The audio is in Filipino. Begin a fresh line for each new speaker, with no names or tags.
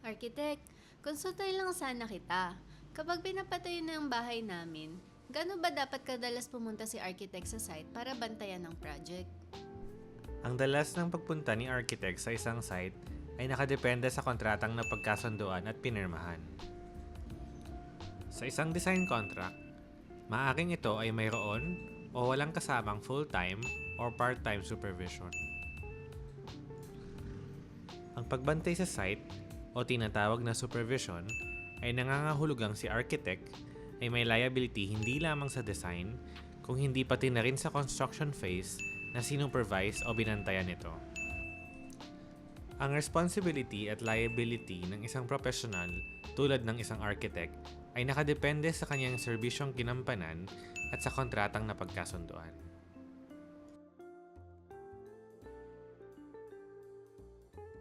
Architect, konsultay lang sana kita. Kapag pinapatayo na ang bahay namin, gaano ba dapat kadalas pumunta si architect sa site para bantayan ng project?
Ang dalas ng pagpunta ni architect sa isang site ay nakadepende sa kontratang napagkasunduan at pinirmahan. Sa isang design contract, maaaring ito ay mayroon o walang kasamang full-time or part-time supervision. Ang pagbantay sa site o tinatawag na supervision ay nangangahulugang si architect ay may liability hindi lamang sa design kung hindi pati na rin sa construction phase na sinupervise o binantayan nito. Ang responsibility at liability ng isang professional tulad ng isang architect ay nakadepende sa kanyang serbisyong ginampanan at sa kontratang napagkasunduan.